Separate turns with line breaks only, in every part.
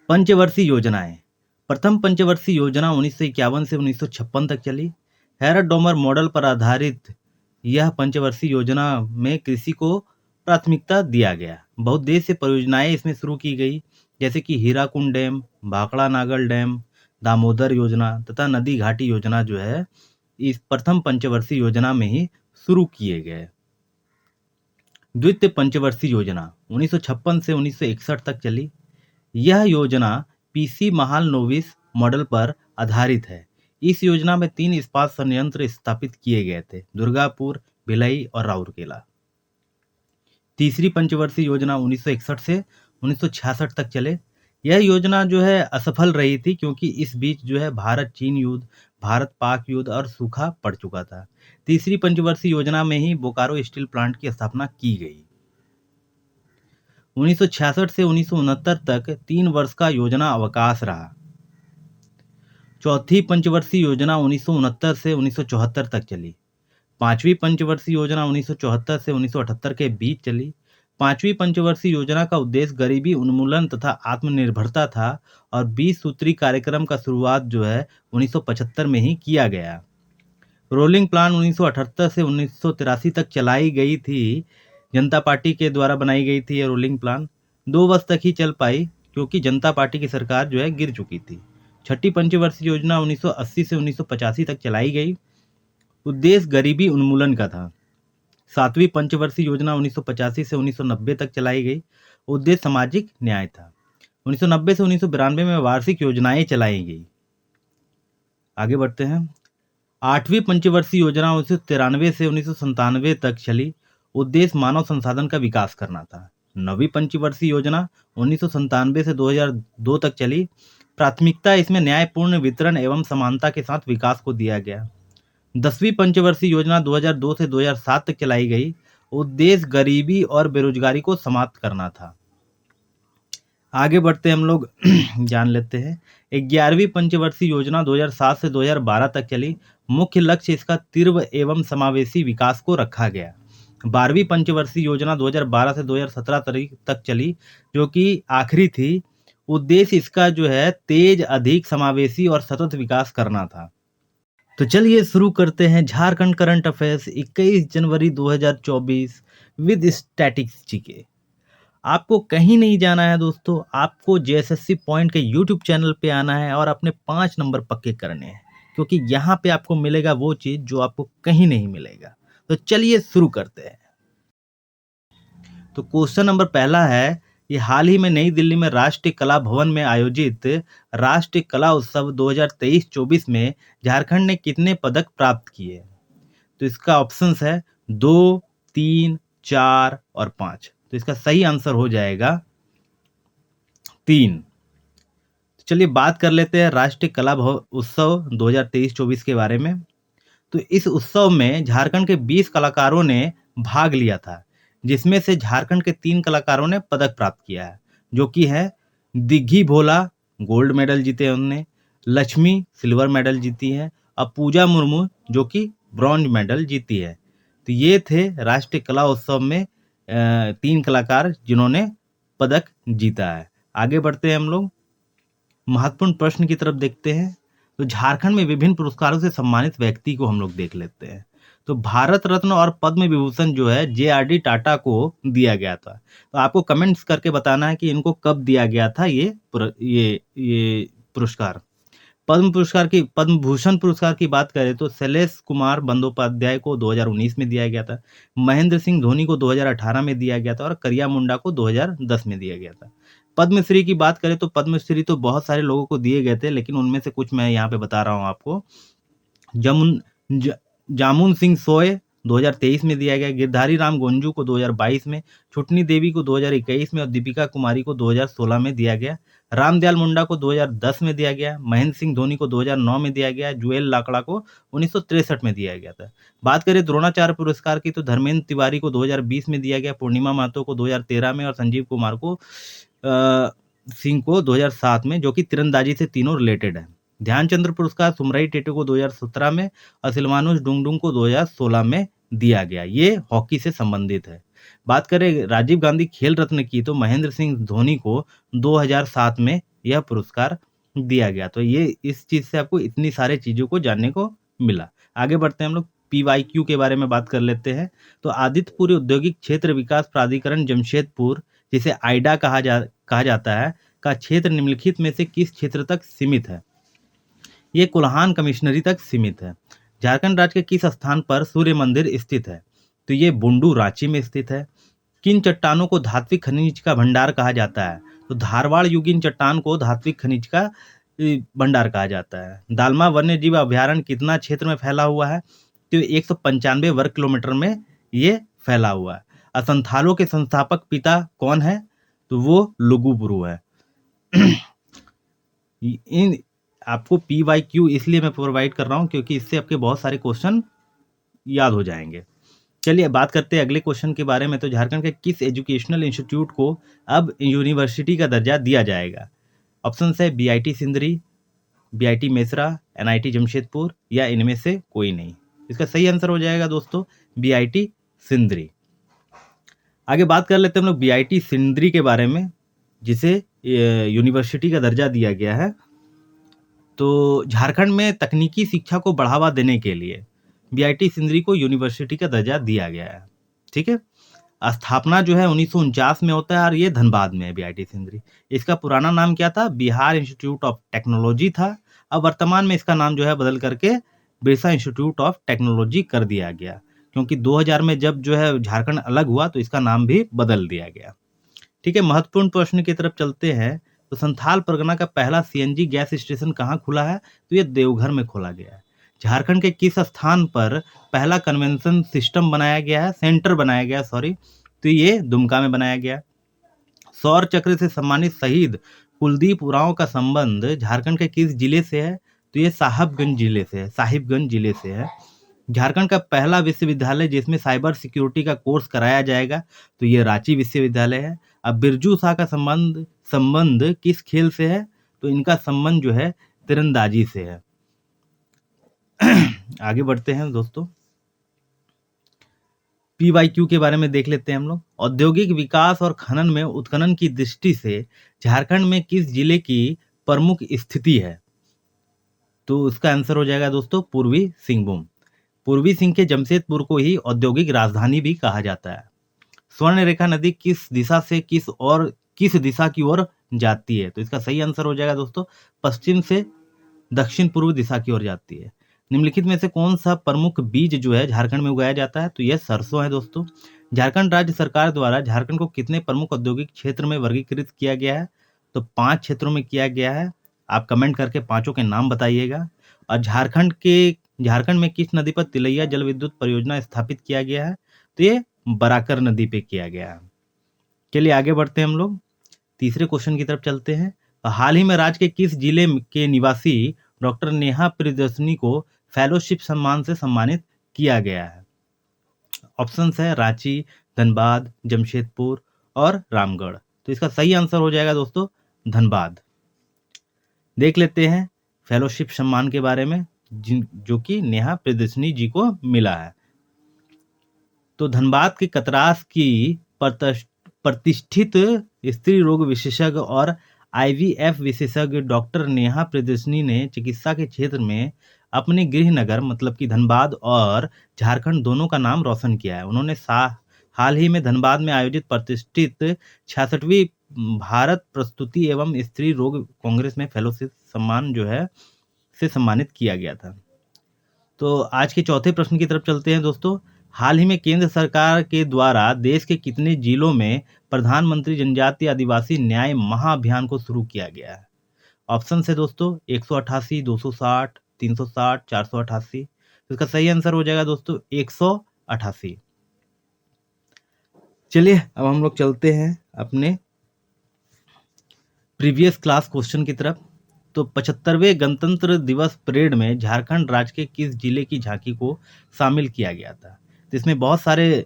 पंचवर्षीय योजनाएं। प्रथम पंचवर्षीय योजना 1951 से 1956 तक चली। हैरड डोमर मॉडल पर आधारित यह पंचवर्षीय योजना में कृषि को प्राथमिकता दिया गया। बहुउद्देश्य परियोजनाएं इसमें शुरू की गई, जैसे कि हीराकुंड डैम, भाखड़ा नागल डैम, दामोदर योजना तथा नदी घाटी योजना जो है इस प्रथम पंचवर्षीय योजना में ही शुरू किए गए। द्वितीय पंचवर्षीय योजना 1956 से 1961 तक चली। यह योजना पीसी महालनोबिस मॉडल पर आधारित है। इस योजना में 3 इस्पात संयंत्र स्थापित किए गए थे, दुर्गापुर, भिलाई और राउरकेला। तीसरी पंचवर्षीय योजना 1961 से 1966 तक चले। यह योजना जो है असफल रही थी, क्योंकि इस बीच जो है भारत चीन युद्ध, भारत पाक युद्ध और सूखा पड़ चुका था। तीसरी पंचवर्षीय योजना में ही बोकारो स्टील प्लांट की स्थापना की गई। 1966 से 1969 तक 3 वर्ष का योजना अवकाश रहा। चौथी पंचवर्षीय योजना 1969 से 1974 तक चली। पांचवी पंचवर्षीय योजना 1974 से 1978 के बीच चली। पांचवी पंचवर्षीय योजना का उद्देश्य गरीबी उन्मूलन तथा आत्मनिर्भरता था और 20 सूत्री कार्यक्रम का शुरुआत जो है 1975 में ही किया गया। रोलिंग प्लान 1978 से 1983 तक चलाई गई थी। जनता पार्टी के द्वारा बनाई गई थी ये रोलिंग प्लान। 2 वर्ष तक ही चल पाई, क्योंकि जनता पार्टी की सरकार जो है गिर चुकी थी। छठी पंचवर्षीय योजना 1980 से 1985 तक चलाई गई। उद्देश्य गरीबी उन्मूलन का था। सातवीं पंचवर्षीय योजना 1985 से 1990 तक चलाई गई। उद्देश्य सामाजिक न्याय था। 1990 से 1992 में वार्षिक योजनाएं चलाई गई। आगे बढ़ते हैं। आठवीं पंचवर्षीय योजना 1993 से 1997 तक चली। उद्देश्य मानव संसाधन का विकास करना था। नवीं पंचवर्षीय योजना 1997 से 2002 तक चली। प्राथमिकता इसमें न्यायपूर्ण वितरण एवं समानता के साथ विकास को दिया गया। 10वीं पंचवर्षीय योजना 2002 से 2007 तक चलाई गई। उद्देश्य गरीबी और बेरोजगारी को समाप्त करना था। आगे बढ़ते हम लोग जान लेते हैं। 11वीं पंचवर्षीय योजना 2007 से 2012 तक चली। मुख्य लक्ष्य इसका तीव्र एवं समावेशी विकास को रखा गया। 12वीं पंचवर्षीय योजना 2012 से 2017 तक चली, जो कि आखिरी थी। उद्देश्य इसका जो है तेज, अधिक समावेशी और सतत विकास करना था। तो चलिए शुरू करते हैं Jharkhand current affairs 21 January 2024 with statics GK. आपको कहीं नहीं जाना है दोस्तों, आपको जेएसएससी पॉइंट के यूट्यूब चैनल पे आना है और अपने 5 नंबर पक्के करने हैं, क्योंकि यहाँ पे आपको मिलेगा वो चीज़ जो आपको कहीं नहीं मिलेगा। तो चलिए शुरू करते हैं। तो क्वेश्चन नंबर पहला है, ये हाल ही में नई दिल्ली में राष्ट्रीय कला भवन में आयोजित राष्ट्रीय कला उत्सव 2023-24 में झारखंड ने कितने पदक प्राप्त किए? तो इसका ऑप्शंस है 2, 3, 4 और 5। तो इसका सही आंसर हो जाएगा 3। तो चलिए बात कर लेते हैं राष्ट्रीय कला उत्सव 2023-24 के बारे में। तो इस उत्सव में झारखंड के 20 कलाकारों ने भाग लिया था, जिसमें से झारखंड के 3 कलाकारों ने पदक प्राप्त किया है, जो कि है दिग्घी भोला, गोल्ड मेडल जीते हैं उन्होंने, लक्ष्मी सिल्वर मेडल जीती है और पूजा मुर्मू जो कि ब्रॉन्ज मेडल जीती है। तो ये थे राष्ट्रीय कला उत्सव में 3 कलाकार जिन्होंने पदक जीता है। आगे बढ़ते हैं हम लोग महत्वपूर्ण प्रश्न की तरफ देखते हैं। तो झारखंड में विभिन्न पुरस्कारों से सम्मानित व्यक्ति को हम लोग देख लेते हैं। तो भारत रत्न और पद्म विभूषण जो है जेआरडी टाटा को दिया गया था। तो आपको कमेंट्स करके बताना है कि इनको कब दिया गया था ये पुरस्कार। पद्म भूषण पुरस्कार की बात करें तो शैलेश कुमार बंदोपाध्याय को 2019 में दिया गया था, महेंद्र सिंह धोनी को 2018 में दिया गया था और करिया मुंडा को 2010 में दिया गया था। पद्मश्री की बात करें तो पद्मश्री तो बहुत सारे लोगों को दिए गए थे, लेकिन उनमें से कुछ मैं यहाँ पे बता रहा हूँ आपको। जामुन सिंह सोय 2023 में दिया गया, गिरधारी राम गोंजू को 2022 में, छुटनी देवी को 2021 में और दीपिका कुमारी को 2016 में दिया गया। रामदयाल मुंडा को 2010 में दिया गया, महेंद्र सिंह धोनी को 2009 में दिया गया, जुएल लाकड़ा को 1963 में दिया गया था। बात करें द्रोणाचार्य पुरस्कार की तो धर्मेंद्र तिवारी को 2020 में दिया गया, पूर्णिमा महतो को 2013 में और संजीव कुमार को सिंह को 2007 में, जो कि तीरंदाजी से तीनों रिलेटेड है। ध्यानचंद्र पुरस्कार सुमरई टेटो को 2017 में और सिलवानुस डुंगडुंग को 2016 में दिया गया। ये हॉकी से संबंधित है। बात करें राजीव गांधी खेल रत्न की तो महेंद्र सिंह धोनी को 2007 में यह पुरस्कार दिया गया। तो ये इस चीज़ से आपको इतनी सारी चीज़ों को जानने को मिला। आगे बढ़ते हैं हम लोग PYQ के बारे में बात कर लेते हैं। तो आदित्यपुर औद्योगिक क्षेत्र विकास प्राधिकरण जमशेदपुर, जिसे आइडा कहा जाता है, का क्षेत्र निम्नलिखित में से किस क्षेत्र तक सीमित है? ये कोल्हान कमिश्नरी तक सीमित है। झारखंड राज्य के किस स्थान पर सूर्य मंदिर स्थित है? तो ये बुंडू रांची में स्थित है। किन चट्टानों को धात्विक खनिज का भंडार कहा जाता है? तो धारवाड़ युगीन चट्टान को धात्विक खनिज का भंडार कहा जाता है। दालमा वन्य जीव अभयारण्य कितना क्षेत्र में फैला हुआ है? तो 195 वर्ग किलोमीटर में ये फैला हुआ है। असंथालों के संस्थापक पिता कौन है? तो वो लुगुबुरु है। इन आपको PYQ इसलिए मैं प्रोवाइड कर रहा हूँ क्योंकि इससे आपके बहुत सारे क्वेश्चन याद हो जाएंगे। चलिए बात करते हैं अगले क्वेश्चन के बारे में। तो झारखंड के किस एजुकेशनल इंस्टीट्यूट को अब यूनिवर्सिटी का दर्जा दिया जाएगा? ऑप्शन है BIT Sindri, BIT Mesra, NIT Jamshedpur या इनमें से कोई नहीं। इसका सही आंसर हो जाएगा दोस्तों BIT सिंदरी। आगे बात कर लेते हैं हम लोग BIT सिंदरी के बारे में, जिसे यूनिवर्सिटी का दर्जा दिया गया है। तो झारखंड में तकनीकी शिक्षा को बढ़ावा देने के लिए BIT सिंदरी को यूनिवर्सिटी का दर्जा दिया गया है। ठीक है, स्थापना जो है 1949 में होता है और ये धनबाद में है BIT सिंदरी। इसका पुराना नाम क्या था? बिहार इंस्टीट्यूट ऑफ टेक्नोलॉजी था। अब वर्तमान में इसका नाम जो है बदल करके बिरसा इंस्टीट्यूट ऑफ टेक्नोलॉजी कर दिया गया, क्योंकि 2000 में जब जो है झारखंड अलग हुआ तो इसका नाम भी बदल दिया गया। ठीक है, महत्वपूर्ण प्रश्न की तरफ चलते हैं। तो संथाल परगना का पहला CNG गैस स्टेशन कहाँ खुला है? तो ये देवघर में खोला गया है। झारखंड के किस स्थान पर पहला कन्वेंशन सिस्टम बनाया गया है, सेंटर बनाया गया, सॉरी, तो ये दुमका में बनाया गया। सौर चक्र से सम्मानित शहीद कुलदीप उरांव का संबंध झारखंड के किस जिले से है? तो ये साहिबगंज जिले से है। झारखंड का पहला विश्वविद्यालय जिसमें साइबर सिक्योरिटी का कोर्स कराया जाएगा, तो ये रांची विश्वविद्यालय है। अब बिरजू शाह का संबंध किस खेल से है? तो इनका संबंध जो है तीरंदाजी से है। आगे बढ़ते हैं दोस्तों, PYQ के बारे में देख लेते हैं हम लोग। औद्योगिक विकास और खनन में उत्खनन की दृष्टि से झारखंड में किस जिले की प्रमुख स्थिति है? तो इसका आंसर हो जाएगा दोस्तों पूर्वी सिंहभूम। पूर्वी सिंह के जमशेदपुर को ही औद्योगिक राजधानी भी कहा जाता है। स्वर्ण रेखा नदी किस दिशा से किस दिशा की ओर जाती है? तो इसका सही आंसर हो जाएगा दोस्तों पश्चिम से दक्षिण पूर्व दिशा की ओर जाती है। निम्नलिखित में से कौन सा प्रमुख बीज जो है झारखंड में उगाया जाता है? तो यह सरसों है दोस्तों। झारखंड राज्य सरकार द्वारा झारखंड को कितने प्रमुख औद्योगिक क्षेत्र में वर्गीकृत किया गया है? तो 5 क्षेत्रों में किया गया है। आप कमेंट करके पांचों के नाम बताइएगा। और झारखंड में किस नदी पर तिलैया जल विद्युत परियोजना स्थापित किया गया है? तो ये बराकर नदी पे किया गया है। चलिए आगे बढ़ते हैं हम लोग, तीसरे क्वेश्चन की तरफ चलते हैं। हाल ही में राज्य के किस जिले के निवासी डॉक्टर नेहा प्रियदर्शनी को फेलोशिप सम्मान से सम्मानित किया गया है? ऑप्शंस है रांची, धनबाद, जमशेदपुर और रामगढ़। तो इसका सही आंसर हो जाएगा दोस्तों धनबाद। देख लेते हैं फेलोशिप सम्मान के बारे में जो कि नेहा प्रियदर्शनी जी को मिला है। तो धनबाद के कतरास की प्रतिष्ठित स्त्री रोग विशेषज्ञ और IVF विशेषज्ञ डॉक्टर नेहा प्रियदर्शनी ने चिकित्सा के क्षेत्र में अपने गृह नगर मतलब कि धनबाद और झारखंड दोनों का नाम रोशन किया है। उन्होंने हाल ही में धनबाद में आयोजित प्रतिष्ठित 66वीं भारत प्रस्तुति एवं स्त्री रोग कांग्रेस में फेलोशिप सम्मान जो है से सम्मानित किया गया था। तो आज के चौथे प्रश्न की तरफ चलते हैं दोस्तों। हाल ही में केंद्र सरकार के द्वारा देश के कितने जिलों में प्रधानमंत्री जनजातीय आदिवासी न्याय महाअभियान को शुरू किया गया है? ऑप्शन है दोस्तों 188, 260, 360, 488। इसका सही आंसर हो जाएगा दोस्तों 188। चलिए अब हम लोग चलते हैं अपने प्रीवियस क्लास क्वेश्चन की तरफ। तो 75वें गणतंत्र दिवस परेड में झारखंड राज्य के किस जिले की झांकी को शामिल किया गया था? तो इसमें बहुत सारे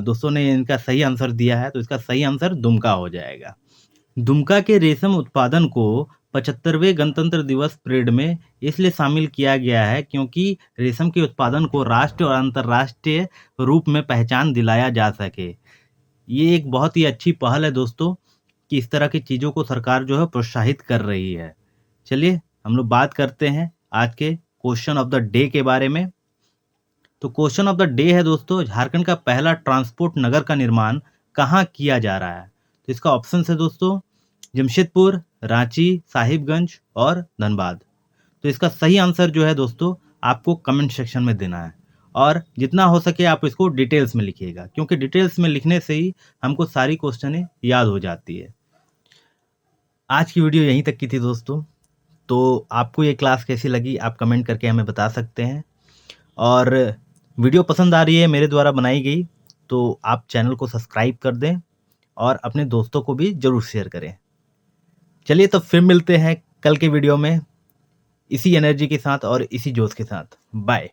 दोस्तों ने इनका सही आंसर दिया है, तो इसका सही आंसर दुमका हो जाएगा। दुमका के रेशम उत्पादन को 75वें गणतंत्र दिवस परेड में इसलिए शामिल किया गया है क्योंकि रेशम के उत्पादन को राष्ट्रीय और अंतर्राष्ट्रीय रूप में पहचान दिलाया जा सके। ये एक बहुत ही अच्छी पहल है दोस्तों कि इस तरह की चीज़ों को सरकार जो है प्रोत्साहित कर रही है। चलिए हम लोग बात करते हैं आज के क्वेश्चन ऑफ द डे के बारे में। तो क्वेश्चन ऑफ द डे है दोस्तों, झारखंड का पहला ट्रांसपोर्ट नगर का निर्माण कहाँ किया जा रहा है? तो इसका ऑप्शन है दोस्तों जमशेदपुर, रांची, साहिबगंज और धनबाद। तो इसका सही आंसर जो है दोस्तों आपको कमेंट सेक्शन में देना है और जितना हो सके आप इसको डिटेल्स में लिखिएगा, क्योंकि डिटेल्स में लिखने से ही हमको सारी क्वेश्चनें याद हो जाती है। आज की वीडियो यहीं तक की थी दोस्तों। तो आपको ये क्लास कैसी लगी आप कमेंट करके हमें बता सकते हैं, और वीडियो पसंद आ रही है मेरे द्वारा बनाई गई तो आप चैनल को सब्सक्राइब कर दें और अपने दोस्तों को भी ज़रूर शेयर करें। चलिए तो फिर मिलते हैं कल के वीडियो में इसी एनर्जी के साथ और इसी जोश के साथ। बाय।